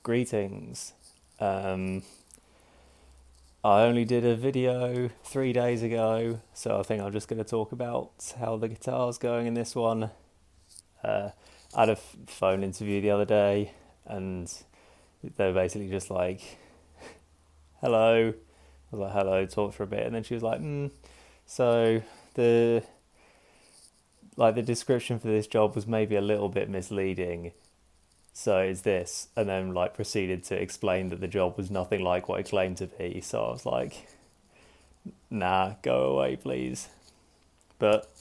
Greetings. Um, I only did a video 3 days ago, so I think I'm just going to talk about how the guitar's going in this one. Uh, I had a phone interview the other day, and they were basically just like, "Hello." I was like, "Hello," talked for a bit, and then she was like, "So the the description for this job was maybe a little bit misleading. So it's this," and then proceeded to explain that the job was nothing like what it claimed to be. So I was like, "Nah, go away, please." But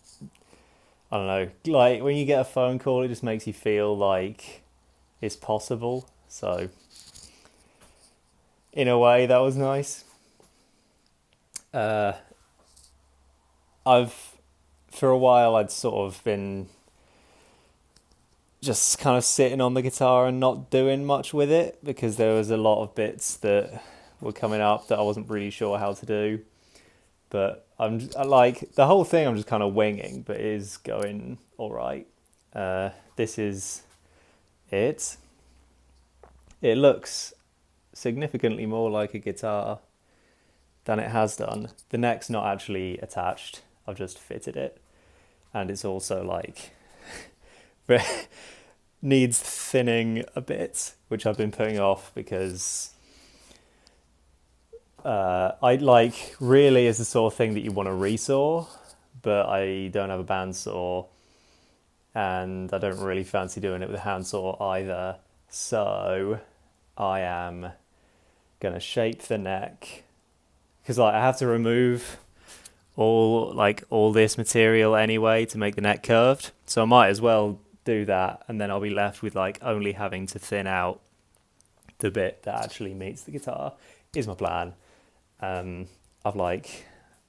I don't know. Like when you get a phone call, it just makes you feel like it's possible. So in a way, that was nice. Uh, I've for a while I'd sort of been just kind of sitting on the guitar and not doing much with it because there was a lot of bits that were coming up that I wasn't really sure how to do. But like the whole thing I'm just kind of winging, but it is going all right. This is it. It looks significantly more like a guitar than it has done. The neck's not actually attached. I've just fitted it, and it's also like needs thinning a bit, which I've been putting off because I like really is the sort of thing that you want to resaw, but I don't have a bandsaw, and I don't really fancy doing it with a handsaw either. So I am gonna shape the neck because I have to remove all this material anyway to make the neck curved. So I might as well do that, and then I'll be left with only having to thin out the bit that actually meets the guitar. Is my plan. I've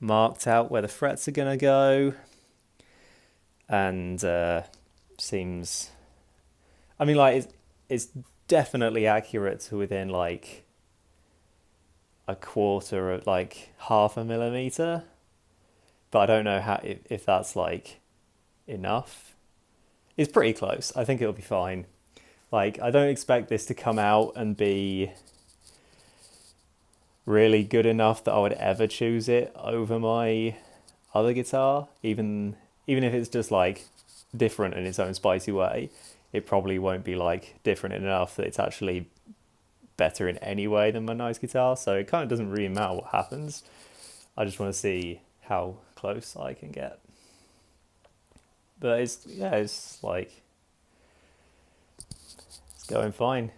marked out where the frets are gonna go, and seems. I mean, it's definitely accurate to within a quarter of half a millimeter, but I don't know how if that's enough. It's pretty close. I think it'll be fine. I don't expect this to come out and be really good enough that I would ever choose it over my other guitar, even if it's just different in its own spicy way. It probably won't be different enough that it's actually better in any way than my nice guitar. So it kind of doesn't really matter what happens. I just want to see how close I can get. But it's going fine.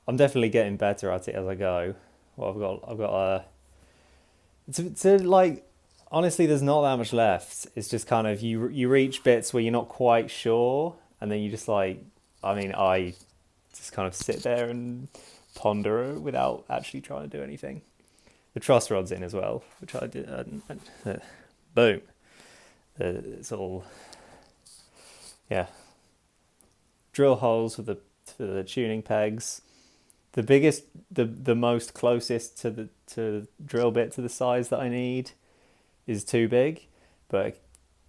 I'm definitely getting better at it as I go. Well, I've got honestly, there's not that much left. It's just kind of you reach bits where you're not quite sure, and then you just I just kind of sit there and ponder without actually trying to do anything. The truss rod's in as well, which I did. Boom. It's all drill holes for the tuning pegs. The biggest, the most closest to the drill bit to the size that I need is too big, but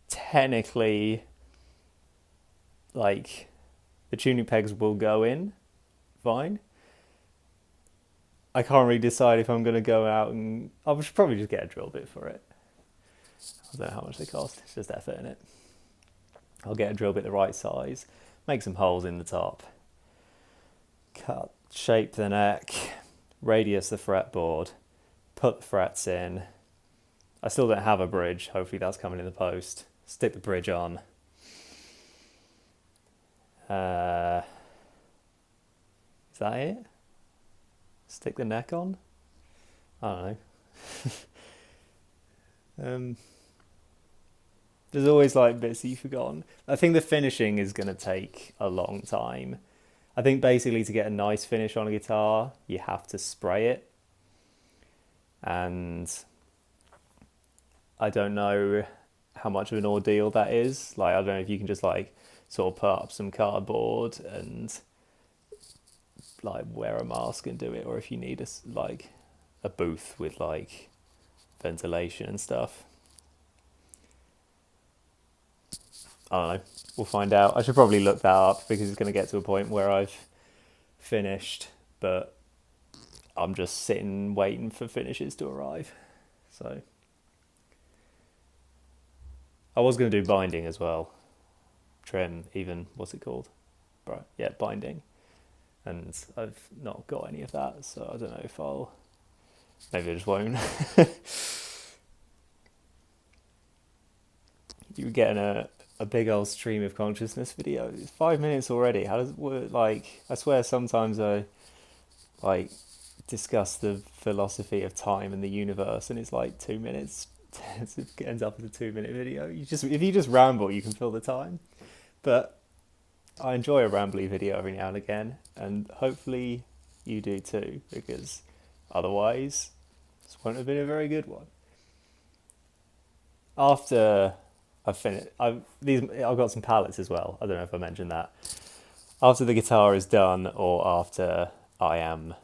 technically, the tuning pegs will go in fine. I can't really decide if I'm going to go out and I should probably just get a drill bit for it. I don't know how much they cost. It's just effort in it. I'll get a drill bit the right size, make some holes in the top, shape the neck, radius the fretboard, put the frets in. I still don't have a bridge. Hopefully that's coming in the post. Stick the bridge on. Is that it? Stick the neck on? I don't know. There's always bits that you've forgotten. I think the finishing is going to take a long time. I think basically to get a nice finish on a guitar, you have to spray it. And I don't know how much of an ordeal that is. I don't know if you can just sort of put up some cardboard and wear a mask and do it, or if you need a booth with ventilation and stuff. I don't know. We'll find out. I should probably look that up because it's going to get to a point where I've finished but I'm just sitting waiting for finishes to arrive. So I was going to do binding as well, trim even, what's it called? Right, yeah, binding. And I've not got any of that, so I don't know if maybe I just won't. You were getting a big old stream of consciousness video. It's 5 minutes already. How does it work? Like, I swear sometimes I like discuss the philosophy of time and the universe, and it's like 2 minutes. It ends up as a 2 minute video. If you just ramble, you can fill the time. But I enjoy a rambly video every now and again, and hopefully you do too, because otherwise this won't have been a very good one. After I've got some palettes as well. I don't know if I mentioned that. After the guitar is done, or after I am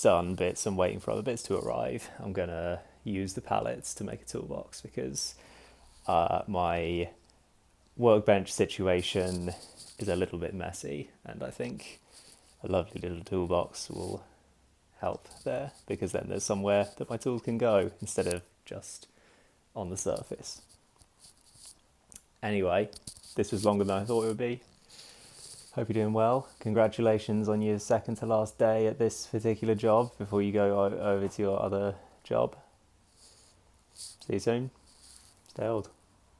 done bits and waiting for other bits to arrive, I'm gonna use the palettes to make a toolbox, because my workbench situation is a little bit messy, and I think a lovely little toolbox will help there, because then there's somewhere that my tools can go instead of just on the surface. Anyway, this was longer than I thought it would be. Hope you're doing well. Congratulations on your second to last day at this particular job before you go over to your other job. See you soon. Stay old.